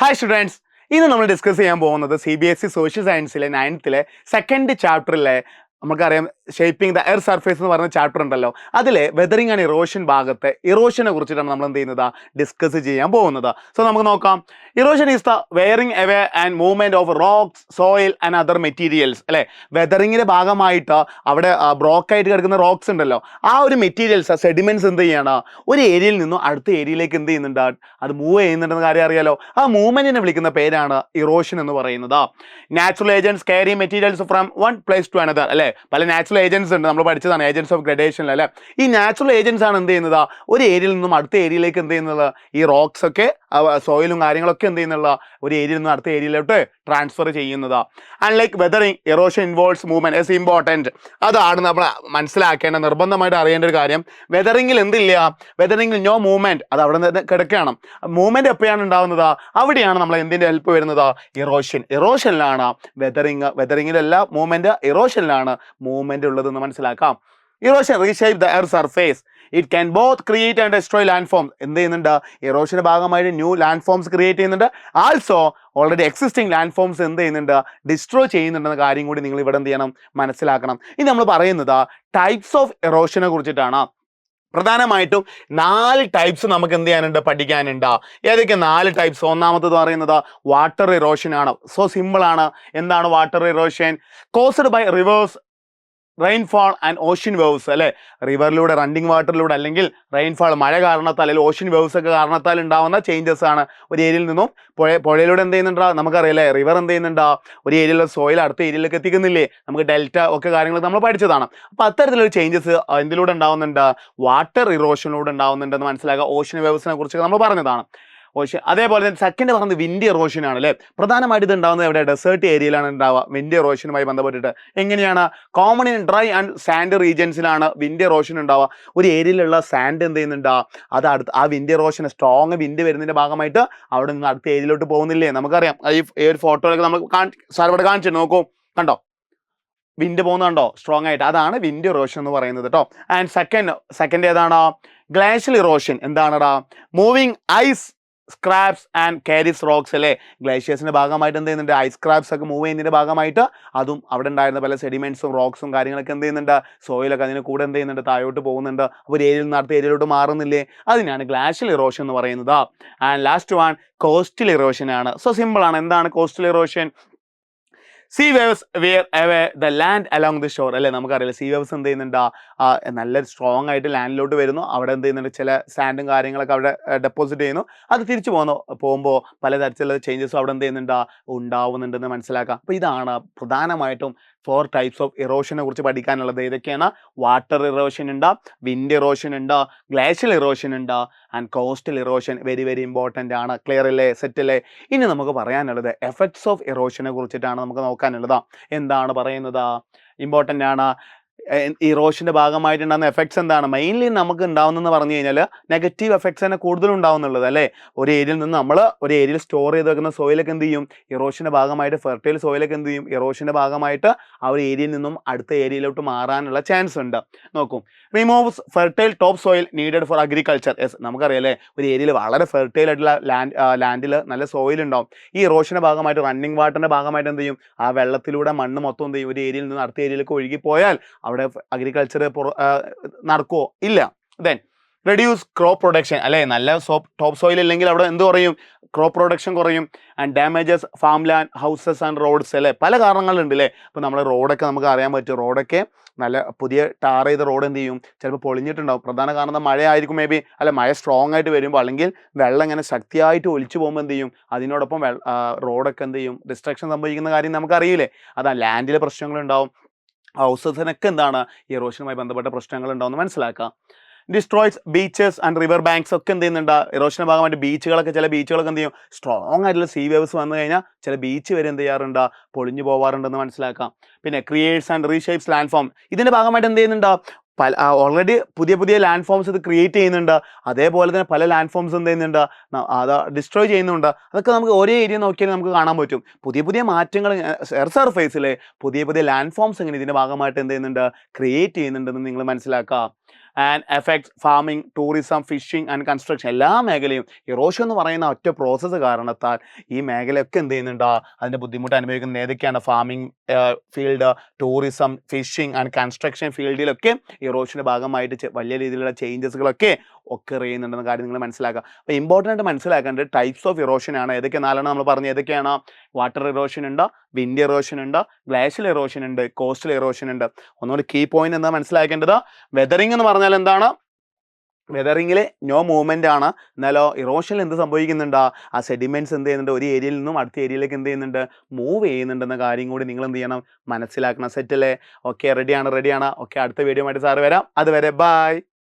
Hi students, ഇന്ന് നമ്മൾ discuss ചെയ്യാൻ പോകുന്നത് CBSE സോഷ്യൽ സയൻസിലെ 9th സെക്കൻഡ് ചാപ്റ്ററിലെ നമുക്കറിയാം ഷേപ്പിംഗ് ദ എയർ സർഫേസ് എന്ന് പറയുന്ന ചാപ്റ്റർ ഉണ്ടല്ലോ, അതിലെ വെതറിംഗ് ആൻഡ് ഇറോഷൻ ഭാഗത്തെ ഇറോഷനെ കുറിച്ചിട്ടാണ് നമ്മൾ എന്ത് ചെയ്യുന്നത്, ഡിസ്കസ് ചെയ്യാൻ പോകുന്നത്. സോ നമുക്ക് നോക്കാം. Erosion is the wearing away and movement of rocks, soil and other materials അല്ലെ. വെതറിങ്ങിന്റെ ഭാഗമായിട്ട് അവിടെ ബ്രോക്കായിട്ട് കിടക്കുന്ന റോക്സ് ഉണ്ടല്ലോ, ആ ഒരു മെറ്റീരിയൽസ് സെഡിമെന്റ്സ് എന്ത് ചെയ്യാണ്, ഒരു ഏരിയയിൽ നിന്നും അടുത്ത ഏരിയയിലേക്ക് എന്ത് ചെയ്യുന്നുണ്ട്, അത് മൂവ് ചെയ്യുന്നുണ്ടെന്ന് കാര്യം അറിയാലോ. ആ മൂവ്മെന്റിനെ വിളിക്കുന്ന പേരാണ് ഇറോഷൻ എന്ന് പറയുന്നത്. Natural agents carry materials from one place to another അല്ലെ. പല നാച്ചുറൽ ഏജൻസ് ഉണ്ട്, നമ്മൾ പഠിച്ചതാണ് ഏജൻസ് ഓഫ് ഗ്രഡേഷൻ അല്ലെ. ഈ നാച്ചുറൽ ഏജൻസ് ആണ് എന്ത് ചെയ്യുന്നത്, ഒരു ഏരിയയിൽ നിന്നും അടുത്ത ഏരിയയിലേക്ക് എന്ത് ചെയ്യുന്നത്, ഈ റോക്സ് ഒക്കെ സോയിലും കാര്യങ്ങളൊക്കെ എന്ത് ചെയ്യുന്നുള്ള ഒരു ഏരിയയിൽ നിന്ന് അടുത്ത ഏരിയയിലോട്ട് ട്രാൻസ്ഫർ ചെയ്യുന്നത്. Unlike weathering, erosion involves movement is important. അതാണ് നമ്മൾ മനസ്സിലാക്കേണ്ട, നിർബന്ധമായിട്ട് അറിയേണ്ട ഒരു കാര്യം. വെതറിംഗിൽ എന്തില്ല, വെതറിംഗിൽ നോ മൂവ്മെന്റ്, അത് അവിടെ നിന്ന് കിടക്കുകയാണ്. മൂവ്മെന്റ് എപ്പോഴാണ് ഉണ്ടാവുന്നത്, അവിടെയാണ് നമ്മൾ എന്തിന്റെ ഹെൽപ്പ് വരുന്നത്, ഇറോഷൻ. ഇറോഷനിലാണ് വെതറിംഗ്, വെതറിംഗിലല്ല മൂവ്മെന്റ്, ഇറോഷനിലാണ് മൂവ്മെന്റ് ഉള്ളതെന്ന് മനസ്സിലാക്കാം. Erosion reshape the air surface. It can both create and destroy land forms. എന്ത് ചെയ്യുന്നുണ്ട്, ഇറോഷന്റെ ഭാഗമായിട്ട് ന്യൂ ലാൻഡ് ഫോംസ് ക്രിയേറ്റ് ചെയ്യുന്നുണ്ട്. Also already existing land forms എന്ത് ചെയ്യുന്നുണ്ട്, ഡിസ്ട്രോയ് ചെയ്യുന്നുണ്ടെന്ന കാര്യം കൂടി നിങ്ങൾ ഇവിടെ എന്ത് ചെയ്യണം, മനസ്സിലാക്കണം. ഇനി നമ്മൾ പറയുന്നത് ടൈപ്സ് ഓഫ് ഇറോഷനെ കുറിച്ചിട്ടാണ്. പ്രധാനമായിട്ടും 4 ടൈപ്സ് നമുക്ക് എന്ത് ചെയ്യാനുണ്ട്, പഠിക്കാനുണ്ട്. ഏതൊക്കെ 4 ടൈപ്സ്? ഒന്നാമത്തത് പറയുന്നത് വാട്ടർ ഇറോഷൻ ആണ്. സോ സിമ്പിൾ ആണ്. എന്താണ് water erosion? Caused by rivers, rainfall and ocean waves അല്ലെ. റിവറിലൂടെ, റണ്ണിങ് വാട്ടറിലൂടെ, അല്ലെങ്കിൽ റെയിൻഫാൾ മഴ കാരണത്താൽ, അല്ലെങ്കിൽ ഓഷ്യൻ വേവ്സ് ഒക്കെ കാരണത്താൽ ഉണ്ടാവുന്ന ചേഞ്ചസ് ആണ്. ഒരു ഏരിയയിൽ നിന്നും പുഴയിലൂടെ എന്ത് ചെയ്യുന്നുണ്ട്, നമുക്കറിയില്ലേ, റിവർ എന്ത് ചെയ്യുന്നുണ്ട്, ഒരു ഏരിയയിലെ സോയിൽ അടുത്ത ഏരിയയിലേക്ക് എത്തിക്കുന്നില്ലേ, നമുക്ക് ഡെൽറ്റ ഒക്കെ കാര്യങ്ങൾ നമ്മൾ പഠിച്ചതാണ്. അപ്പൊ അത്തരത്തിലൊരു ചേഞ്ചസ് എന്തിലൂടെ ഉണ്ടാവുന്നുണ്ട്, വാട്ടർ ഇറോഷനിലൂടെ ഉണ്ടാവുന്നുണ്ടെന്ന് മനസ്സിലാക്കുക. ഓഷ്യൻ വേവ്സിനെ കുറിച്ച് നമ്മൾ പറഞ്ഞതാണ്. ഓഷ്യൻ. അതേപോലെ തന്നെ സെക്കൻഡ് പറയുന്നത് വിൻഡ് ഇറോഷൻ ആണ് അല്ലേ. പ്രധാനമായിട്ട് ഇത് ഉണ്ടാകുന്നത് എവിടെ, ഡെസേർട്ട് ഏരിയയിലാണ് ഉണ്ടാവുക. വിൻഡ് ഇറോഷനുമായി ബന്ധപ്പെട്ടിട്ട് എങ്ങനെയാണ്, common in dry and sand റീജിയൻസിലാണ് വിൻഡ് ഇറോഷൻ ഉണ്ടാവുക. ഒരു ഏരിയയിലുള്ള സാൻഡ് എന്ത് ചെയ്യുന്നുണ്ട്, അത് അടുത്ത് ആ വിൻഡ് ഇറോഷൻ, സ്ട്രോങ് വിൻഡ് വരുന്നതിന്റെ ഭാഗമായിട്ട് അവിടെ നിന്ന് അടുത്ത ഏരിയയിലോട്ട് പോകുന്നില്ലേ. നമുക്കറിയാം ഈ ഒരു ഫോട്ടോയിലൊക്കെ നമ്മൾ സാർ ഇവിടെ കാണിച്ചു നോക്കൂ, കണ്ടോ വിൻഡ് പോകുന്നുണ്ടോ സ്ട്രോങ് ആയിട്ട്, അതാണ് വിൻഡ് ഇറോഷൻ എന്ന് പറയുന്നത് കേട്ടോ. ആൻഡ് സെക്കൻഡ് ഏതാണ്, ഗ്ലാഷ്യൽ ഇറോഷൻ. എന്താണടാ, moving ice scraps and carries rocks അല്ലേ. ഗ്ലേഷ്യേഴ്സിന്റെ ഭാഗമായിട്ട് എന്ത് ചെയ്യുന്നുണ്ട്, ഐസ് സ്ക്രാപ്സ് ഒക്കെ മൂവ് ചെയ്യുന്നതിന്റെ ഭാഗമായിട്ട് അതും അവിടെ ഉണ്ടായിരുന്ന പല സെഡിമെന്റ്സും റോക്സും കാര്യങ്ങളൊക്കെ എന്ത് ചെയ്യുന്നുണ്ട്, സോയിലൊക്കെ അതിന് കൂടെ എന്ത് ചെയ്യുന്നുണ്ട്, താഴോട്ട് പോകുന്നുണ്ട്. അപ്പോൾ ഒരു ഏരിയയിൽ നിന്ന് അടുത്ത ഏരിയയിലോട്ട് മാറുന്നില്ലേ, അതിനാണ് ഗ്ലാഷ്യൽ ഇറോഷൻ എന്ന് പറയുന്നത്. And last one coastal erosion ആണ്. സോ സിമ്പിൾ ആണ്. എന്താണ് coastal erosion? Sea waves wear away the land along the shore അല്ലെ. നമുക്കറിയില്ല, സീ വേവ്സ് എന്ത് ചെയ്യുന്നുണ്ട്, നല്ല സ്ട്രോങ് ആയിട്ട് ലാൻഡിലോട്ട് വരുന്നു. അവിടെ എന്ത് ചെയ്യുന്നുണ്ട്, ചില സാൻഡും കാര്യങ്ങളൊക്കെ അവിടെ ഡെപ്പോസിറ്റ് ചെയ്യുന്നു. അത് തിരിച്ചു പോകുമ്പോൾ പലതരത്തിലുള്ള ചേഞ്ചസും അവിടെ എന്ത് ചെയ്യുന്നുണ്ട്, ഉണ്ടാവുന്നുണ്ടെന്ന് മനസ്സിലാക്കാം. അപ്പോൾ ഇതാണ് പ്രധാനമായിട്ടും 4 ടൈപ്സ് ഓഫ് ഇറോഷനെ കുറിച്ച് പഠിക്കാനുള്ളത്. ഏതൊക്കെയാണ്, വാട്ടർ ഇറോഷൻ ഉണ്ട്, വിൻഡ് ഇറോഷൻ ഉണ്ട്, ഗ്ലേഷ്യൽ ഇറോഷൻ ഉണ്ട്, and coastal erosion. Very very important ആണ്. ക്ലിയർ അല്ലേ, സെറ്റ് അല്ലേ? ഇനി നമുക്ക് പറയാനുള്ളത് എഫക്ട്സ് ഓഫ് ഇറോഷനെ കുറിച്ചിട്ടാണ് നമുക്ക് നോക്കാനുള്ളത്. എന്താണ് പറയുന്നത്, ഇമ്പോർട്ടൻ്റ് ആണ്. ഇറോഷന്റെ ഭാഗമായിട്ടുണ്ടാകുന്ന എഫക്ട്സ് എന്താണ്, മെയിൻലി നമുക്ക് ഉണ്ടാവുന്നതെന്ന് പറഞ്ഞു കഴിഞ്ഞാൽ നെഗറ്റീവ് എഫക്ട്സ് തന്നെ കൂടുതലും ഉണ്ടാവുന്നുള്ളത് അല്ലേ. ഒരു ഏരിയയിൽ നിന്ന് നമ്മൾ ഒരു ഏരിയയിൽ സ്റ്റോർ ചെയ്ത് വെക്കുന്ന സോയിലൊക്കെ എന്ത് ചെയ്യും, ഇറോഷന്റെ ഭാഗമായിട്ട് ഫെർട്ടൈൽ സോയിലൊക്കെ എന്ത് ചെയ്യും, ഇറോഷന്റെ ഭാഗമായിട്ട് ആ ഒരു ഏരിയയിൽ നിന്നും അടുത്ത ഏരിയയിലോട്ട് മാറാനുള്ള ചാൻസ് ഉണ്ട്. നോക്കൂ, removes fertile top soil needed for agriculture. നമുക്കറിയാലേ, ഒരു ഏരിയയിൽ വളരെ ഫെർട്ടൈൽ ആയിട്ടുള്ള ലാൻഡിൽ നല്ല സോയിൽ ഉണ്ടാവും. ഈ ഇറോഷന്റെ ഭാഗമായിട്ട്, റണ്ണിങ് വാട്ടറിന്റെ ഭാഗമായിട്ട് എന്ത് ചെയ്യും, ആ വെള്ളത്തിലൂടെ മണ്ണ് മൊത്തം എന്ത് ചെയ്യും, ഒരു ഏരിയയിൽ നിന്ന് അടുത്ത ഏരിയയിലേക്ക് ഒഴുകിപ്പോയാൽ അവിടെ അഗ്രികൾച്ചർ നടക്കുമോ, ഇല്ല. ദെൻ റെഡ്യൂസ് ക്രോപ്പ് പ്രൊഡക്ഷൻ അല്ലെ. നല്ല ടോപ്പ് സോയിൽ ഇല്ലെങ്കിൽ അവിടെ എന്ത് കുറയും, ക്രോപ്പ് പ്രൊഡക്ഷൻ കുറയും. And damages farm land, houses and roads അല്ലേ. പല കാരണങ്ങളുണ്ട് അല്ലേ. അപ്പോൾ നമ്മൾ റോഡൊക്കെ നമുക്ക് അറിയാൻ പറ്റും, റോഡൊക്കെ നല്ല പുതിയ ടാർ ചെയ്ത റോഡ് എന്ത് ചെയ്യും, ചിലപ്പോൾ പൊളിഞ്ഞിട്ടുണ്ടാവും. പ്രധാന കാരണം മഴ ആയിരിക്കും മേ ബി, അല്ല മഴ സ്ട്രോങ് ആയിട്ട് വരുമ്പോൾ, അല്ലെങ്കിൽ വെള്ളം ഇങ്ങനെ ശക്തിയായിട്ട് ഒലിച്ചു പോകുമ്പോൾ എന്ത് ചെയ്യും, അതിനോടൊപ്പം റോഡൊക്കെ എന്ത് ചെയ്യും, ഡിസ്ട്രക്ഷൻ സംഭവിക്കുന്ന കാര്യം നമുക്കറിയില്ലേ. അതാ ലാൻഡിലെ പ്രശ്നങ്ങളുണ്ടാവും, ഹൗസസിനൊക്കെ എന്താണ്, ഇറോഷനുമായി ബന്ധപ്പെട്ട പ്രശ്നങ്ങൾ ഉണ്ടാവുമെന്ന് മനസ്സിലാക്കാം. Destroys beaches and river banks ഒക്കെ എന്ത് ചെയ്യുന്നുണ്ട്, ഇറോഷന്റെ ഭാഗമായിട്ട് ബീച്ചുകളൊക്കെ, ചില ബീച്ചുകളൊക്കെ എന്ത് ചെയ്യും, സ്ട്രോങ് ആയിട്ടുള്ള സീ വേവ്സ് വന്നു കഴിഞ്ഞാൽ ചില ബീച്ച് വരെ എന്ത് ചെയ്യാറുണ്ട്, പൊളിഞ്ഞു പോവാറുണ്ടെന്ന് മനസ്സിലാക്കാം. പിന്നെ ക്രിയേറ്റ്സ് ആൻഡ് റീഷേപ്സ് ലാൻഡ് ഫോം. ഇതിന്റെ ഭാഗമായിട്ട് എന്ത് ചെയ്യുന്നുണ്ട്, ഓൾറെഡി പുതിയ ലാൻഡ് ഫോംസ് ഇത് ക്രിയേറ്റ് ചെയ്യുന്നുണ്ട്. അതേപോലെ തന്നെ പല ലാൻഡ് ഫോംസ് എന്ത് ചെയ്യുന്നുണ്ട്, അത് ഡിസ്ട്രോയ് ചെയ്യുന്നുണ്ട്. അതൊക്കെ നമുക്ക് ഒരേ ഏരിയ നോക്കിയാൽ നമുക്ക് കാണാൻ പറ്റും. പുതിയ മാറ്റങ്ങൾ എയർ സർഫേസിലെ പുതിയ ലാൻഡ് ഫോംസ് ഇങ്ങനെ ഇതിന്റെ ഭാഗമായിട്ട് എന്ത് ചെയ്യുന്നുണ്ട്, ക്രിയേറ്റ് ചെയ്യുന്നുണ്ടെന്ന് നിങ്ങൾ മനസ്സിലാക്കുക. And effects farming, tourism, fishing and construction. എല്ലാ മേഖലയും ഇറോഷൻ എന്ന് പറയുന്ന ഒറ്റ പ്രോസസ്സ് കാരണത്താൽ ഈ മേഖലയൊക്കെ എന്ത് ചെയ്യുന്നുണ്ട്, അതിൻ്റെ ബുദ്ധിമുട്ട് അനുഭവിക്കുന്നത് ഏതൊക്കെയാണ്? Farming field, tourism, fishing and construction ഫീൽഡിലൊക്കെ ഇറോഷൻ്റെ ഭാഗമായിട്ട് വലിയ രീതിയിലുള്ള ചേഞ്ചസുകളൊക്കെ ചെയ്യുന്നുണ്ടെന്ന കാര്യം നിങ്ങൾ മനസ്സിലാക്കുക. അപ്പോൾ ഇമ്പോർട്ടൻ്റ് ആയിട്ട് മനസ്സിലാക്കേണ്ടത് ടൈപ്സ് ഓഫ് ഇറോഷൻ ആണ്. ഏതൊക്കെ 4 നമ്മൾ പറഞ്ഞു. ഏതൊക്കെയാണ്? വാട്ടർ ഇറോഷൻ ഉണ്ട്, വിൻഡ് ഇറോഷൻ ഉണ്ട്, ഗ്ലാഷ്യൽ ഇറോഷൻ ഉണ്ട്, കോസ്റ്റൽ ഇറോഷൻ ഉണ്ട്. ഒന്നുകൂടി കീ പോയിന്റ് എന്താ മനസ്സിലാക്കേണ്ടത്? വെതറിംഗ് എന്ന് പറഞ്ഞാൽ എന്താണ്? വെതറിങ്ങിൽ നോ മൂവ്മെന്റ് ആണ്. എന്നാലോ ഇറോഷനിൽ എന്ത് സംഭവിക്കുന്നുണ്ട്? ആ സെഡിമെന്റ്സ് എന്ത് ചെയ്യുന്നുണ്ട്? ഒരു ഏരിയയിൽ നിന്നും അടുത്ത ഏരിയയിലേക്ക് എന്ത് ചെയ്യുന്നുണ്ട്? മൂവ് ചെയ്യുന്നുണ്ടെന്ന കാര്യം കൂടി നിങ്ങൾ എന്ത് ചെയ്യണം? മനസ്സിലാക്കണം. സെറ്റല്ലേ? ഓക്കെ, റെഡിയാണ്. ഓക്കെ, അടുത്ത വീഡിയോ ആയിട്ട് സാറ് വരാം. അതുവരെ ബൈ.